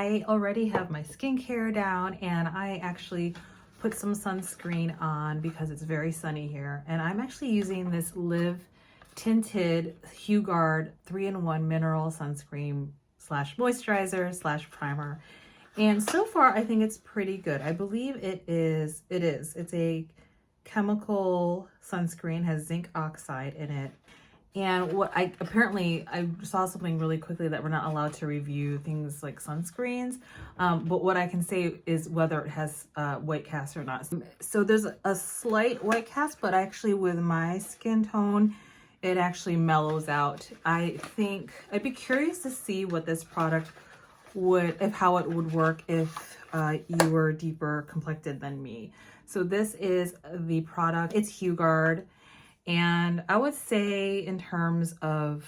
I already have my skincare down, and I actually put some sunscreen on because it's very sunny here. And I'm actually using this Live Tinted Hourglass 3-in-1 mineral sunscreen slash moisturizer slash primer. And so far, I think it's pretty good. I believe it is. It's a chemical sunscreen, has zinc oxide in it. And what I saw something really quickly that we're not allowed to review things like sunscreens. But what I can say is whether it has white cast or not. So there's a slight white cast, but actually with my skin tone, it actually mellows out. I think I'd be curious to see what this product how it would work if you were deeper complected than me. So this is the product. It's Hourglass. And I would say in terms of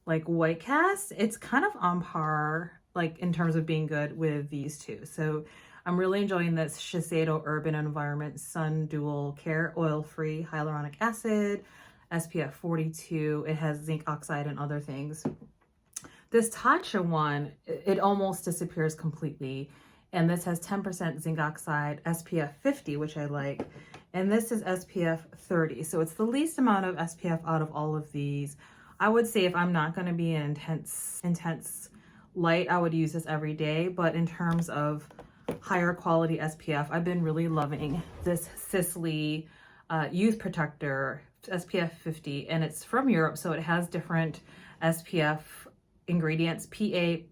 like white cast, it's kind of on par, like in terms of being good with these two. So I'm really enjoying this Shiseido Urban Environment Sun Dual Care Oil-Free Hyaluronic Acid, SPF 42. It has zinc oxide and other things. This Tatcha one, it almost disappears completely. And this has 10% zinc oxide, SPF 50, which I like. And this is SPF 30. So it's the least amount of SPF out of all of these. I would say if I'm not going to be an intense light, I would use this every day. But in terms of higher quality SPF, I've been really loving this Sisley Youth Protector SPF 50. And it's from Europe, so it has different SPF ingredients, PA++++.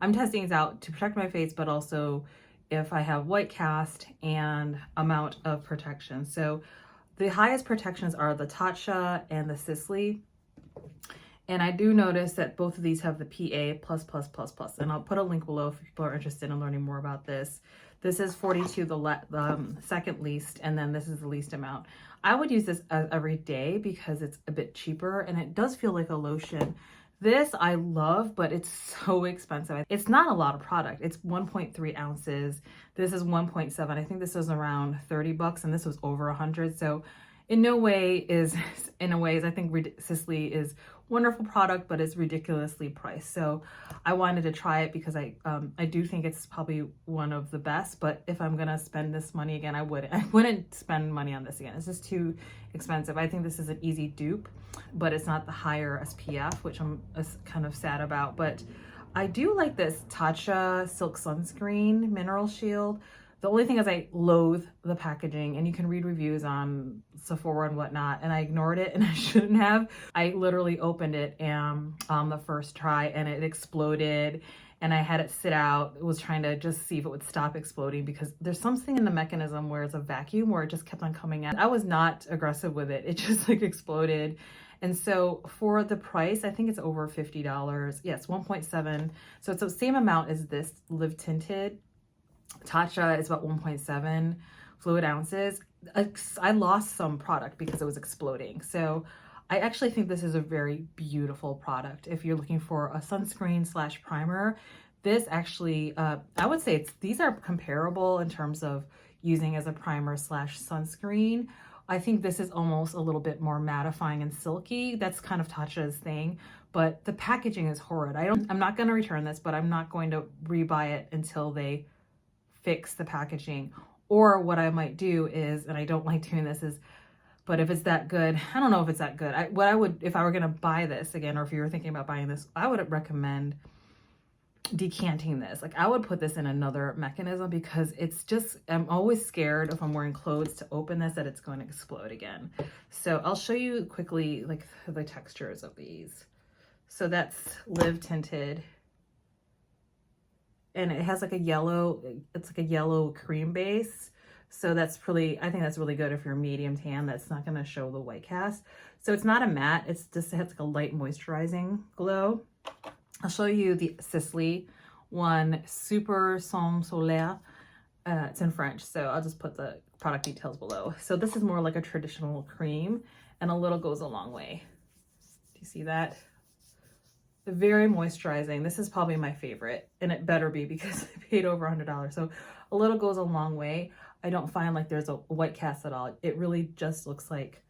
I'm testing these out to protect my face, but also if I have white cast and amount of protection. So the highest protections are the Tatcha and the Sisley. And I do notice that both of these have the PA++++. And I'll put a link below if people are interested in learning more about this. This is 42, the second least, and then this is the least amount. I would use this every day because it's a bit cheaper and it does feel like a lotion. This I love, but it's so expensive. It's not a lot of product. It's 1.3 ounces. This is 1.7. I think this was around 30 bucks and this was over 100. So in a ways, I think Sisley is wonderful product, but it's ridiculously priced. So I wanted to try it because I do think it's probably one of the best, but if I'm gonna spend this money again, I wouldn't spend money on this again. It's just too expensive. I think this is an easy dupe, but it's not the higher SPF, which I'm kind of sad about. But I do like this Tatcha Silk Sunscreen Mineral Shield. The only thing is I loathe the packaging, and you can read reviews on Sephora and whatnot, and I ignored it and I shouldn't have. I literally opened it on the first try and it exploded, and I had it sit out. I was trying to just see if it would stop exploding because there's something in the mechanism where it's a vacuum where it just kept on coming out. I was not aggressive with it. It just like exploded. And so for the price, I think it's over $50. Yes, 1.7. So it's the same amount as this Live Tinted. Tatcha is about 1.7 fluid ounces. I lost some product because it was exploding. So I actually think this is a very beautiful product. If you're looking for a sunscreen slash primer, this actually, I would say these are comparable in terms of using as a primer slash sunscreen. I think this is almost a little bit more mattifying and silky. That's kind of Tatcha's thing, but the packaging is horrid. I'm not going to return this, but I'm not going to rebuy it until they fix the packaging. Or what I might do is, and I don't like doing this, is, but if it's that good, I don't know if it's that good. What I would, if I were gonna buy this again, or if you were thinking about buying this, I would recommend decanting this. Like I would put this in another mechanism because it's just, I'm always scared if I'm wearing clothes to open this that it's going to explode again. So I'll show you quickly like the textures of these. So that's Live Tinted. And it has like a yellow, it's like a yellow cream base. So that's really, I think that's really good if you're medium tan. That's not going to show the white cast. So it's not a matte, it's just, it has like a light moisturizing glow. I'll show you the Sisley one, Super Sans Soleil. It's in French, so I'll just put the product details below. So this is more like a traditional cream, and a little goes a long way. Do you see that? Very moisturizing. This is probably my favorite, and it better be because I paid over $100. So a little goes a long way. I don't find like there's a white cast at all. It really just looks like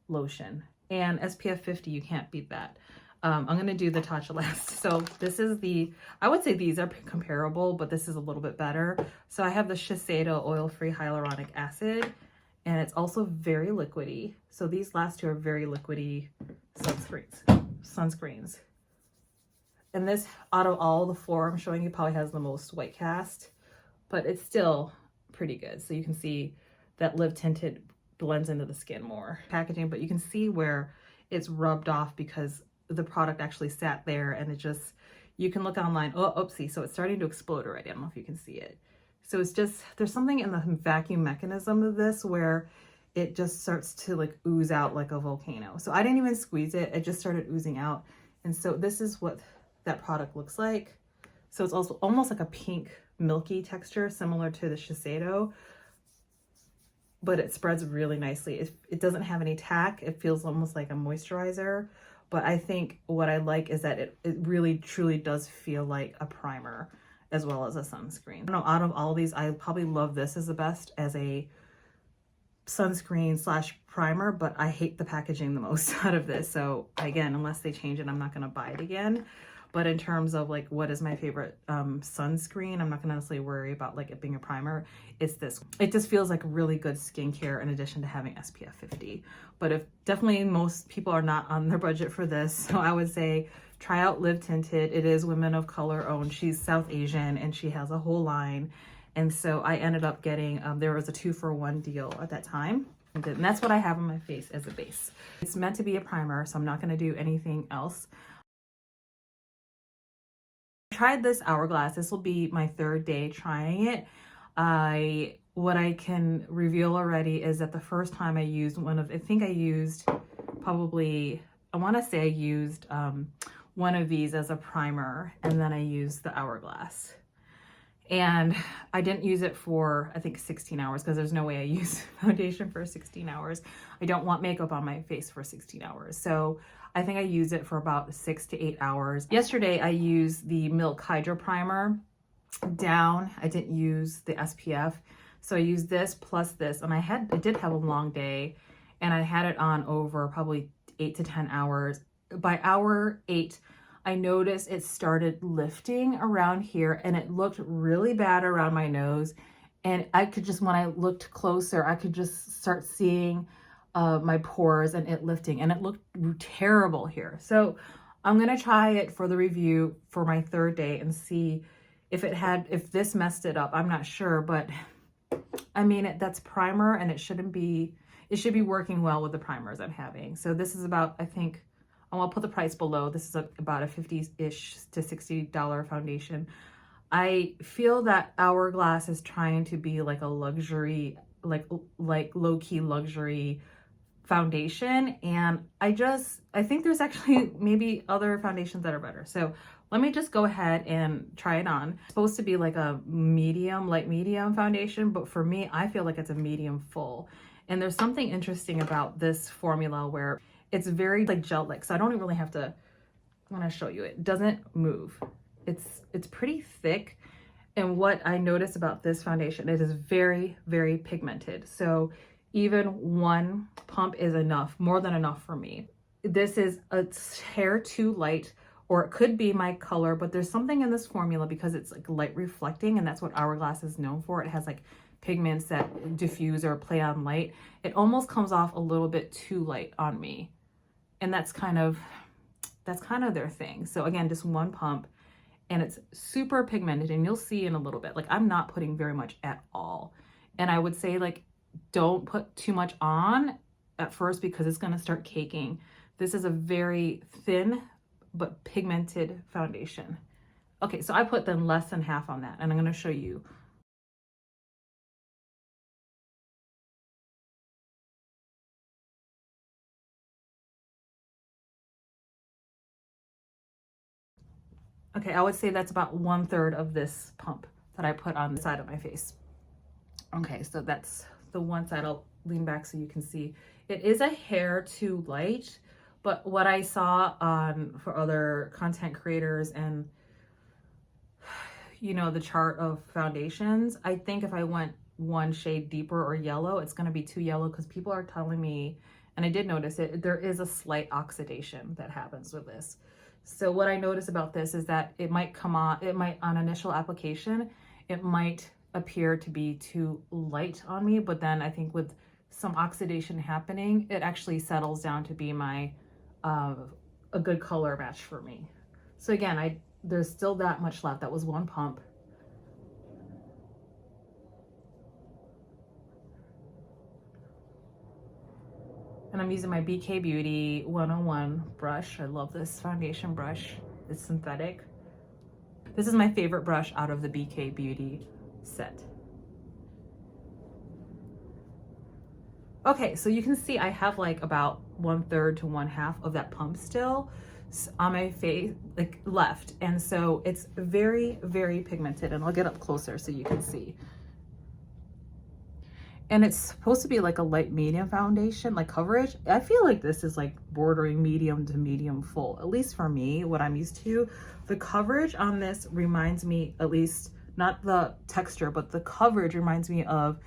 lotion. And SPF 50, you can't beat that. I'm gonna do the Tatcha last. So this is the, I would say these are comparable, but this is a little bit better. So I have the Shiseido oil-free hyaluronic acid, and it's also very liquidy. So these last two are very liquidy sunscreens. And this, out of all the four I'm showing you, probably has the most white cast, but it's still pretty good. So you can see that live tinted blends into the skin more. Packaging, but you can see where it's rubbed off because the product actually sat there, and it just, you can look online. Oh, oopsie. So it's starting to explode already. I don't know if you can see it. So it's just, there's something in the vacuum mechanism of this where it just starts to like ooze out like a volcano. So I didn't even squeeze it. It just started oozing out. And so this is what that product looks like. So it's also almost like a pink milky texture, similar to the Shiseido, but it spreads really nicely. It doesn't have any tack. It feels almost like a moisturizer, but I think what I like is that it really truly does feel like a primer as well as a sunscreen. I don't know, out of all these, I probably love this as the best as a sunscreen slash primer, but I hate the packaging the most out of this. So again, unless they change it, I'm not gonna buy it again. But in terms of like what is my favorite sunscreen, I'm not gonna necessarily worry about like it being a primer. It's this. It just feels like really good skincare in addition to having SPF 50. But if definitely most people are not on their budget for this, so I would say try out Live Tinted. It is women of color owned. She's South Asian and she has a whole line. And so I ended up getting, there was a 2-for-1 deal at that time. And that's what I have on my face as a base. It's meant to be a primer, so I'm not gonna do anything else. I tried this Hourglass. This will be my third day trying it. What I can reveal already is that the first time I used one of, I think I used probably, I wanna say I used one of these as a primer, and then I used the Hourglass. And I didn't use it for, I think, 16 hours because there's no way I use foundation for 16 hours. I don't want makeup on my face for 16 hours. So I think I used it for about 6 to 8 hours. Yesterday, I used the Milk Hydro Primer down. I didn't use the SPF. So I used this plus this, and I did have a long day, and I had it on over probably 8 to 10 hours. By hour 8, I noticed it started lifting around here, and it looked really bad around my nose. And I could just, when I looked closer, I could just start seeing my pores and it lifting, and it looked terrible here. So I'm gonna try it for the review for my third day and see if this messed it up. I'm not sure, but I mean, that's primer, and it should be working well with the primers I'm having. So this is about, I think, I'll put the price below. This is about a $50-ish to $60 foundation. I feel that Hourglass is trying to be like a luxury, like low-key luxury foundation. And I think there's actually maybe other foundations that are better. So let me just go ahead and try it on. It's supposed to be like a medium, light medium foundation, but for me, I feel like it's a medium full. And there's something interesting about this formula where it's very like gel-like, so I don't even really have to, when I show you, it doesn't move. It's pretty thick. And what I notice about this foundation, it is very, very pigmented. So even one pump is enough, more than enough for me. This is a hair too light, or it could be my color, but there's something in this formula because it's like light reflecting, and that's what Hourglass is known for. It has like pigments that diffuse or play on light. It almost comes off a little bit too light on me. And that's kind of their thing. So again, just one pump, and it's super pigmented, and you'll see in a little bit, like I'm not putting very much at all. And I would say like, don't put too much on at first because it's gonna start caking. This is a very thin but pigmented foundation. Okay, so I put then less than half on that, and I'm gonna show you. Okay, I would say that's about 1/3 of this pump that I put on the side of my face. Okay, so that's the one side. I'll lean back so you can see. It is a hair too light, but what I saw for other content creators and, you know, the chart of foundations, I think if I went one shade deeper or yellow, it's gonna be too yellow because people are telling me And I did notice it, there is a slight oxidation that happens with this. So what I notice about this is that it might come on, it might on initial application, it might appear to be too light on me, but then I think with some oxidation happening, it actually settles down to be my a good color match for me. So again, there's still that much left. That was one pump. And I'm using my BK Beauty 101 brush. I love this foundation brush. It's synthetic. This is my favorite brush out of the BK Beauty set. Okay, so you can see I have like about 1/3 to 1/2 of that pump still on my face, like left. And so it's very, very pigmented, and I'll get up closer so you can see. And it's supposed to be like a light medium foundation, like coverage. I feel like this is like bordering medium to medium full, at least for me, what I'm used to. The coverage on this reminds me, at least not the texture, but the coverage reminds me of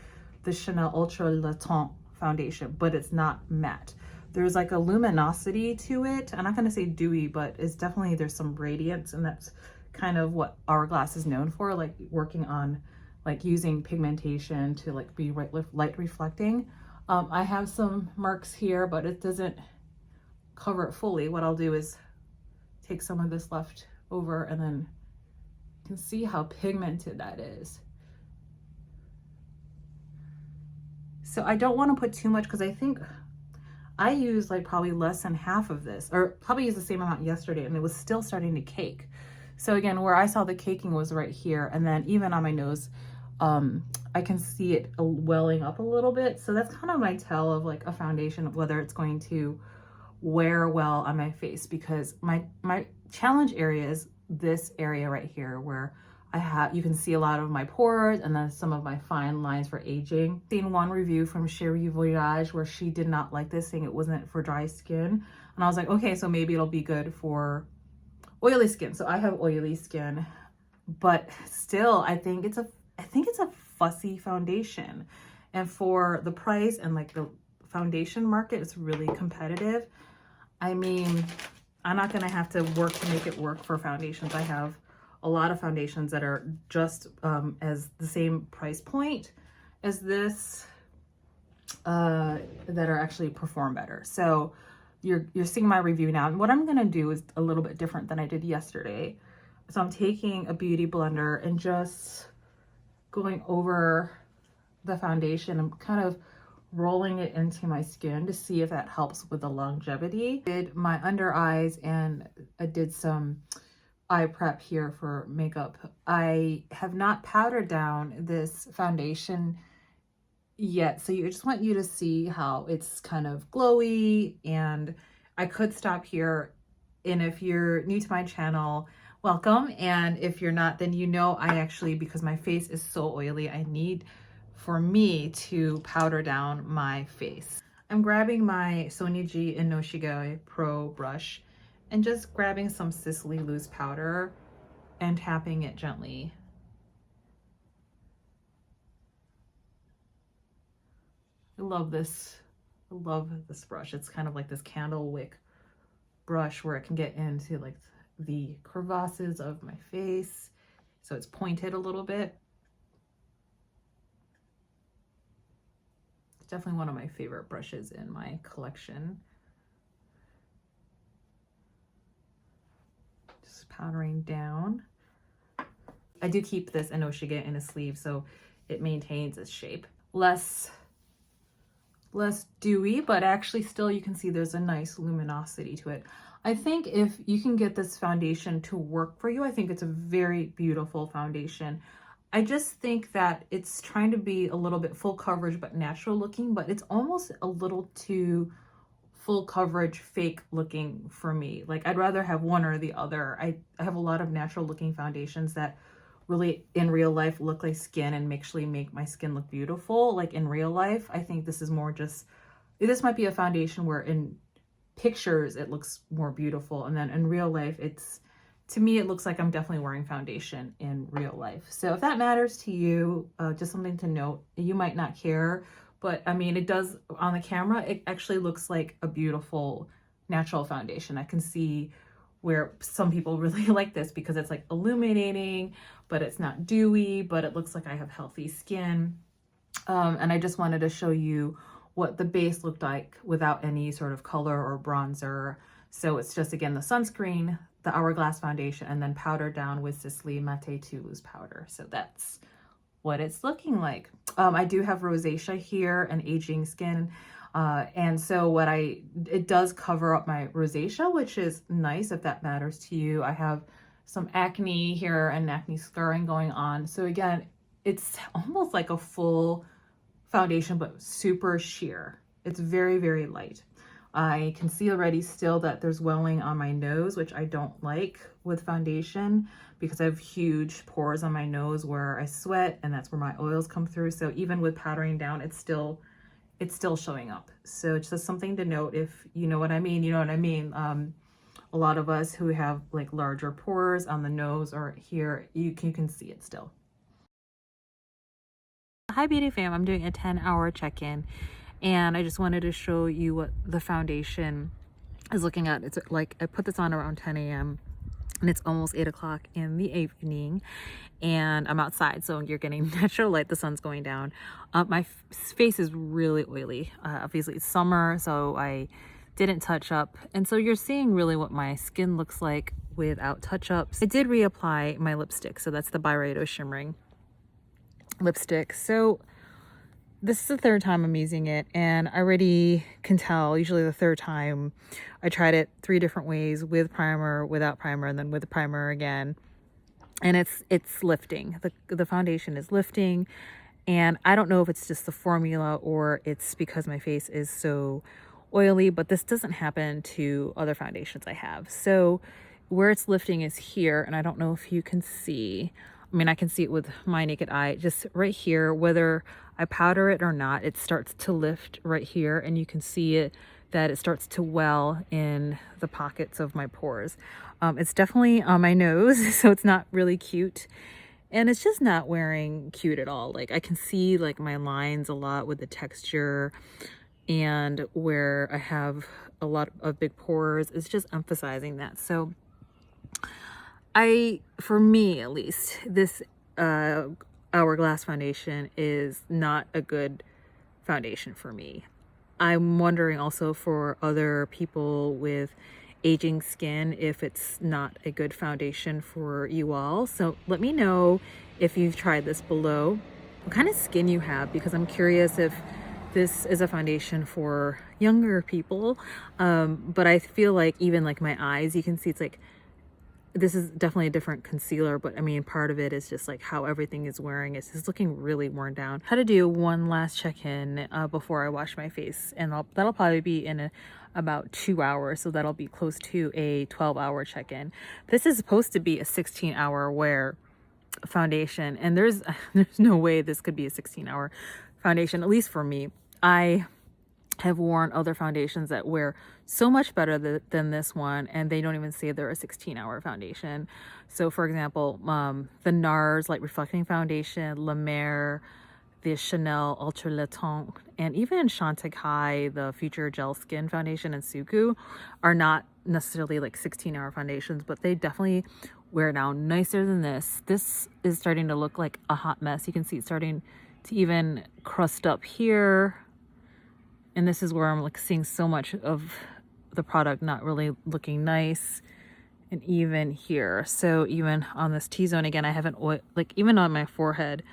the Chanel Ultra Le Temps foundation, but it's not matte. There's like a luminosity to it. I'm not gonna say dewy, but it's definitely, there's some radiance, and that's kind of what Hourglass is known for, like working on like using pigmentation to like be light reflecting. I have some marks here, but it doesn't cover it fully. What I'll do is take some of this left over, and then you can see how pigmented that is. So I don't want to put too much, because I think I used like probably less than half of this, or probably used the same amount yesterday, and it was still starting to cake. So again, where I saw the caking was right here, and then even on my nose, I can see it welling up a little bit. So that's kind of my tell of like a foundation, of whether it's going to wear well on my face, because my challenge area is this area right here, where you can see a lot of my pores, and then some of my fine lines for aging. Seen one review from Shea Voyage where she did not like this, saying it wasn't for dry skin. And I was like, okay, so maybe it'll be good for oily skin. So I have oily skin, but still, I think it's a fussy foundation. And for the price and like the foundation market, it's really competitive. I mean, I'm not gonna have to work to make it work for foundations. I have a lot of foundations that are just as the same price point as this, that are actually perform better. So you're seeing my review now. And what I'm gonna do is a little bit different than I did yesterday. So I'm taking a beauty blender and just going over the foundation and kind of rolling it into my skin to see if that helps with the longevity. I did my under eyes, and I did some eye prep here for makeup. I have not powdered down this foundation yet, so I just want you to see how it's kind of glowy, and I could stop here. And if you're new to my channel, welcome. And if you're not, then you know I actually, because my face is so oily, I need for me to powder down my face. I'm grabbing my Sonia G Inoshige Pro brush and just grabbing some Sicily loose powder and tapping it gently. I love this brush. It's kind of like this candle wick brush where it can get into like the crevasses of my face. So it's pointed a little bit. It's definitely one of my favorite brushes in my collection. Just powdering down. I do keep this Inoshige in a sleeve so it maintains its shape. Less dewy, but actually still you can see there's a nice luminosity to it. I think if you can get this foundation to work for you, I think it's a very beautiful foundation. I just think that it's trying to be a little bit full coverage but natural looking, but it's almost a little too full coverage fake looking for me. Like I'd rather have one or the other. I have a lot of natural looking foundations that really in real life look like skin and actually make my skin look beautiful. Like in real life, I think this is more just, this might be a foundation where in pictures it looks more beautiful, and then in real life to me it looks like I'm definitely wearing foundation in real life. So if that matters to you, just something to note. You might not care, but I mean, it does on the camera, it actually looks like a beautiful natural foundation. I can see where some people really like this because it's like illuminating, but it's not dewy, but it looks like I have healthy skin. And I just wanted to show you what the base looked like without any sort of color or bronzer. So it's just, again, the sunscreen, the Hourglass foundation, and then powdered down with Sisley Matte 2 Loose Powder. So that's what it's looking like. I do have rosacea here and aging skin. And so it does cover up my rosacea, which is nice if that matters to you. I have some acne here and acne scarring going on. So again, it's almost like a full foundation, but super sheer. It's very, very light. I can see already still that there's welling on my nose, which I don't like with foundation because I have huge pores on my nose where I sweat, and that's where my oils come through. So even with powdering down, it's still showing up. So it's just something to note. If you know what I mean, you know what I mean. A lot of us who have like larger pores on the nose or here, you can see it still. Hi Beauty Fam, I'm doing a 10-hour check-in, and I just wanted to show you what the foundation is looking at. It's like I put this on around 10 a.m. and it's almost 8 o'clock in the evening, and I'm outside, so you're getting natural light. The sun's going down. My face is really oily. Obviously it's summer, so I didn't touch up, and so you're seeing really what my skin looks like without touch-ups. I did reapply my lipstick, so that's the Byredo Shimmering lipstick. So this is the third time I'm using it, and I already can tell, usually the third time, I tried it 3 different ways, with primer, without primer, and then with the primer again, and it's lifting. The foundation is lifting, and I don't know if it's just the formula or it's because my face is so oily, but this doesn't happen to other foundations I have. So where it's lifting is here, and I don't know if you can see. I mean, I can see it with my naked eye, just right here, whether I powder it or not, it starts to lift right here, and you can see it, that it starts to well in the pockets of my pores. It's definitely on my nose, so it's not really cute, and it's just not wearing cute at all. Like, I can see like my lines a lot with the texture, and where I have a lot of big pores, it's just emphasizing that. So for me at least, this Hourglass foundation is not a good foundation for me. I'm wondering also for other people with aging skin if it's not a good foundation for you all. So let me know if you've tried this below, what kind of skin you have, because I'm curious if this is a foundation for younger people. But I feel like even like my eyes, you can see it's like, this is definitely a different concealer, but I mean, part of it is just like how everything is wearing. It's just looking really worn down. How to do one last check-in before I wash my face, and that'll probably be in about 2 hours, so that'll be close to a 12-hour check-in. This is supposed to be a 16-hour wear foundation, and there's no way this could be a 16-hour foundation, at least for me. I have worn other foundations that wear so much better than this one, and they don't even say they're a 16-hour foundation. So for example, the NARS Light Reflecting Foundation, La Mer, the Chanel Ultra Le Temps, and even Chantecaille, the Future Gel Skin Foundation, and Suqqu are not necessarily like 16-hour foundations, but they definitely wear down nicer than this. This is starting to look like a hot mess. You can see it's starting to even crust up here. And this is where I'm like seeing so much of the product not really looking nice. And even here, so even on this T-zone, again, I haven't oil, like even on my forehead,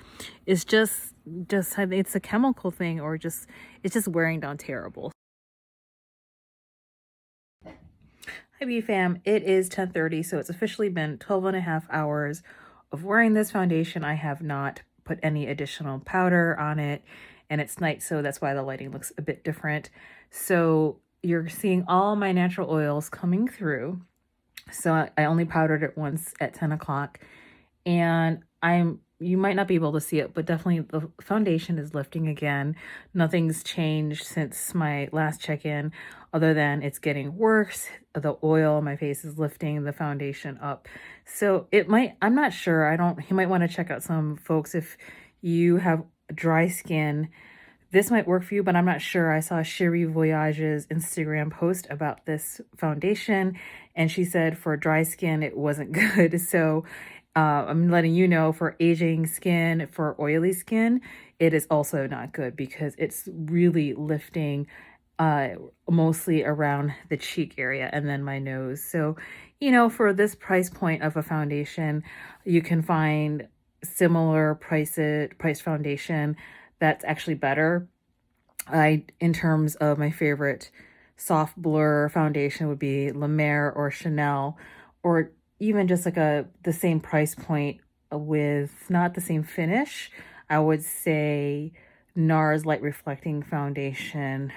it's just it's a chemical thing, or just it's just wearing down terrible. Hi Beauty Fam, it is 10:30, so it's officially been 12.5 hours of wearing this foundation. I have not put any additional powder on it, and it's night, so that's why the lighting looks a bit different. So you're seeing all my natural oils coming through. So I only powdered it once at 10 o'clock, and you might not be able to see it, but definitely the foundation is lifting again. Nothing's changed since my last check-in, other than it's getting worse. The oil on my face is lifting the foundation up. So it might, I'm not sure. You might want to check out some folks if you have dry skin. this might work for you, but I'm not sure. I saw Cherie Voyage's Instagram post about this foundation, and she said for dry skin, it wasn't good. So I'm letting you know, for aging skin, for oily skin, it is also not good because it's really lifting mostly around the cheek area and then my nose. So, you know, for this price point of a foundation, you can find similar price foundation that's actually better. In terms of my favorite soft blur foundation would be La Mer or Chanel, or even just like the same price point with not the same finish. I would say NARS Light Reflecting Foundation.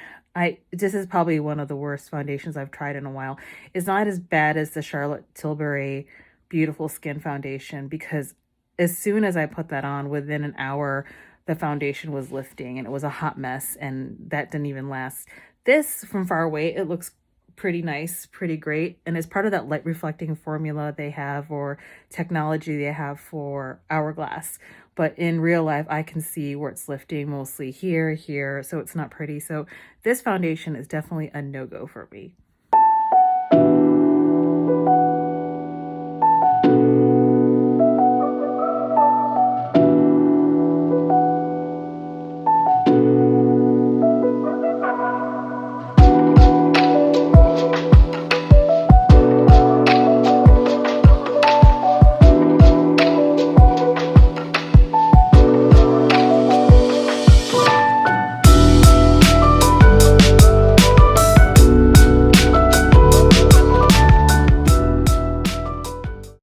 This is probably one of the worst foundations I've tried in a while. It's not as bad as the Charlotte Tilbury Beautiful Skin Foundation, because as soon as I put that on, within an hour, the foundation was lifting and it was a hot mess, and that didn't even last. This, from far away, it looks pretty nice, pretty great, and it's part of that light reflecting formula they have, or technology they have for Hourglass. But in real life, I can see where it's lifting mostly here, so it's not pretty. So this foundation is definitely a no-go for me.